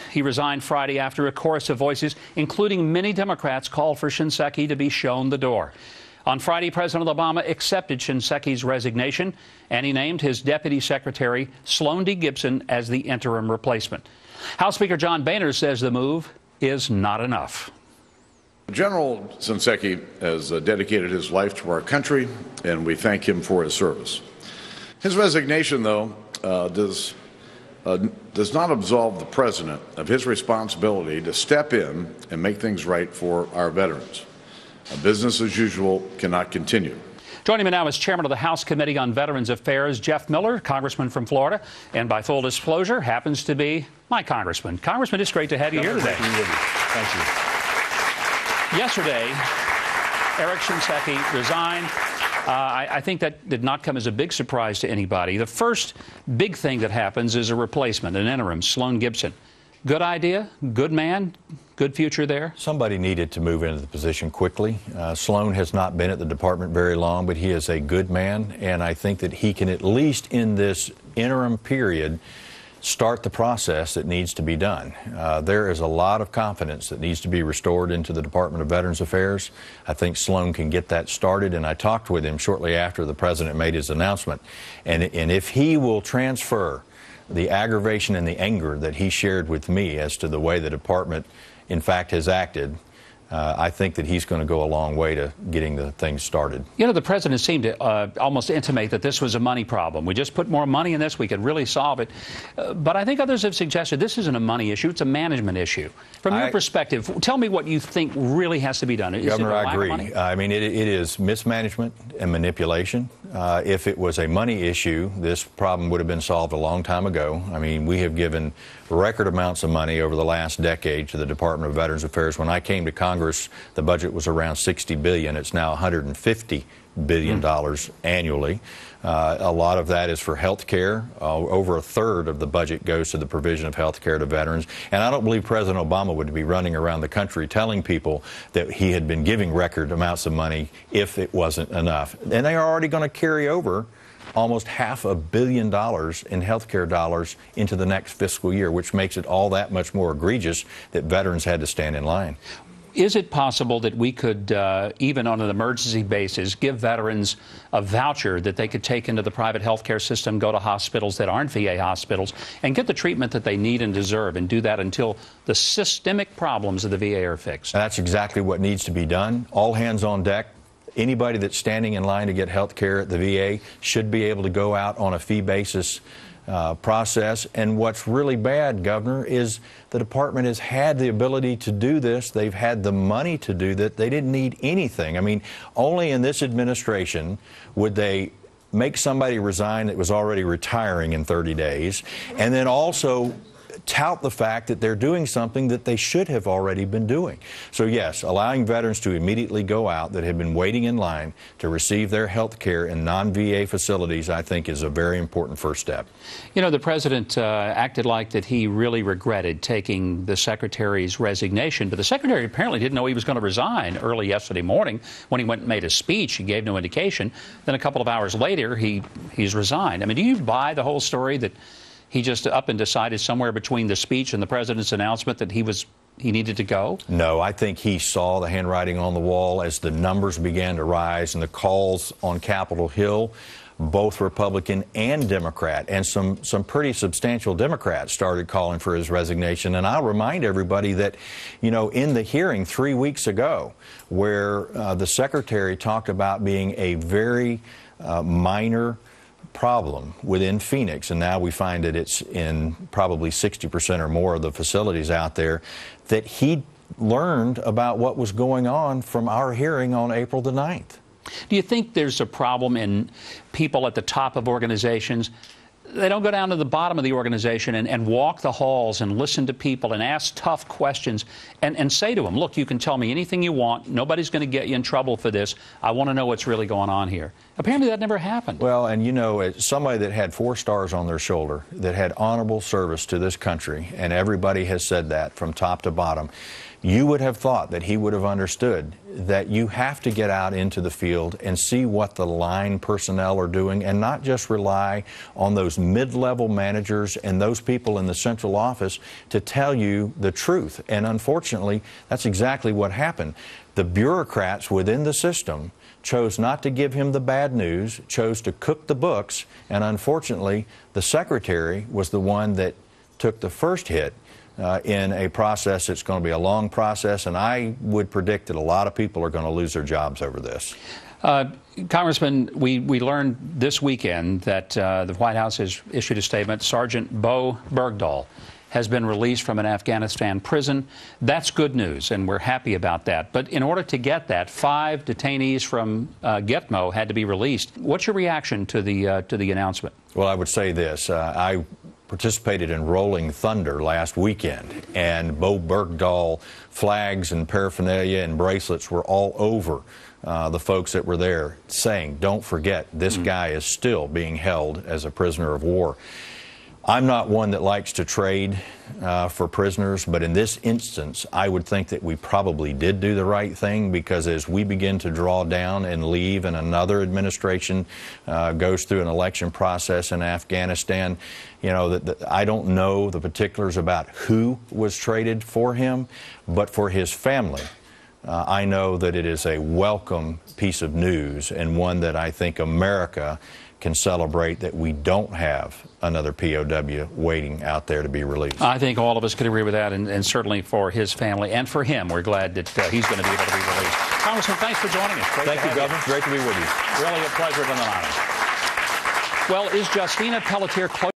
He resigned Friday after a chorus of voices, including many Democrats, called for Shinseki to be shown the door. On Friday, President Obama accepted Shinseki's resignation, and he named his deputy secretary, Sloan D. Gibson, as the interim replacement. House Speaker John Boehner says the move is not enough. General Shinseki has dedicated his life to our country, and we thank him for his service. His resignation, though, does not absolve the president of his responsibility to step in and make things right for our veterans. Business as usual cannot continue. Joining me now is Chairman of the House Committee on Veterans Affairs, Jeff Miller, Congressman from Florida, and by full disclosure, happens to be my congressman. Congressman, it's great to have you here today. Thank you. Yesterday, Eric Shinseki resigned. I think that did not come as a big surprise to anybody. The first big thing that happens is a replacement, an interim, Sloan Gibson. Good idea, good man, good future there? Somebody needed to move into the position quickly. Sloan has not been at the department very long, but he is a good man, and I think that he can, at least in this interim period, start the process that needs to be done. There is a lot of confidence that needs to be restored into the Department of Veterans Affairs. I think Sloan can get that started, and I talked with him shortly after the president made his announcement. And if he will transfer the aggravation and the anger that he shared with me as to the way the department, in fact, has acted, I think that he's going to go a long way to getting the things started. You know, the president seemed to almost intimate that this was a money problem. We just put more money in this, we could really solve it. But I think others have suggested this isn't a money issue, it's a management issue. From your perspective, tell me what you think really has to be done. Governor, I agree. I mean, it is mismanagement and manipulation. If it was a money issue, this problem would have been solved a long time ago. I mean, we have given record amounts of money over the last decade to the Department of Veterans Affairs. When I came to Congress, the budget was around $60 billion. It's now $150 billion annually. A lot of that is for health care. Over a third of the budget goes to the provision of health care to veterans. And I don't believe President Obama would be running around the country telling people that he had been giving record amounts of money if it wasn't enough. And they are already going to carry over almost $500 million in health care dollars into the next fiscal year, which makes it all that much more egregious that veterans had to stand in line. Is it possible that we could, even on an emergency basis, give veterans a voucher that they could take into the private health care system, go to hospitals that aren't VA hospitals, and get the treatment that they need and deserve, and do that until the systemic problems of the VA are fixed? That's exactly what needs to be done. All hands on deck. Anybody that's standing in line to get health care at the VA should be able to go out on a fee basis process. And what's really bad, Governor, is the department has had the ability to do this. They've had the money to do that. They didn't need anything. I mean, only in this administration would they make somebody resign that was already retiring in 30 days, and then also tout the fact that they're doing something that they should have already been doing. So yes, allowing veterans to immediately go out that have been waiting in line to receive their health care in non-VA facilities, I think, is a very important first step. You know, the president acted like that he really regretted taking the secretary's resignation, but the secretary apparently didn't know he was going to resign early yesterday morning. When he went and made a speech, he gave no indication. Then a couple of hours later, he's resigned. I mean, do you buy the whole story that he just up and decided somewhere between the speech and the president's announcement that he needed to go? No, I think he saw the handwriting on the wall as the numbers began to rise and the calls on Capitol Hill, both Republican and Democrat, and some pretty substantial Democrats started calling for his resignation. And I'll remind everybody that, you know, in the hearing 3 weeks ago, where the secretary talked about being a very minor problem within Phoenix, and now we find that it's in probably 60% or more of the facilities out there, that he learned about what was going on from our hearing on April the 9th. Do you think there's a problem in people at the top of organizations? They don't go down to the bottom of the organization and walk the halls and listen to people and ask tough questions and say to them, look, you can tell me anything you want. Nobody's going to get you in trouble for this. I want to know what's really going on here. Apparently that never happened. Well, and you know, as somebody that had 4 stars on their shoulder, that had honorable service to this country, and everybody has said that from top to bottom, you would have thought that he would have understood that you have to get out into the field and see what the line personnel are doing and not just rely on those mid-level managers and those people in the central office to tell you the truth. And unfortunately, that's exactly what happened. The bureaucrats within the system chose not to give him the bad news, chose to cook the books, and unfortunately, the secretary was the one that took the first hit in a process that's going to be a long process, and I would predict that a lot of people are going to lose their jobs over this. Congressman, we learned this weekend that the White House has issued a statement. Sergeant Bo Bergdahl has been released from an Afghanistan prison. That's good news, and we're happy about that. But in order to get that, 5 detainees from Gitmo had to be released. What's your reaction to the announcement? Well, I would say this. I participated in Rolling Thunder last weekend, and Bo Bergdahl flags and paraphernalia and bracelets were all over the folks that were there saying, don't forget, this guy is still being held as a prisoner of war. I'm not one that likes to trade for prisoners, but in this instance, I would think that we probably did do the right thing, because as we begin to draw down and leave and another administration goes through an election process in Afghanistan, you know, I don't know the particulars about who was traded for him, but for his family, I know that it is a welcome piece of news, and one that I think America can celebrate, that we don't have another POW waiting out there to be released. I think all of us could agree with that, and certainly for his family and for him, we're glad that he's going to be able to be released. Congressman, thanks for joining us. Thank you, Governor. Great to be with you. Really a pleasure to the line. Well, is Justina Pelletier close?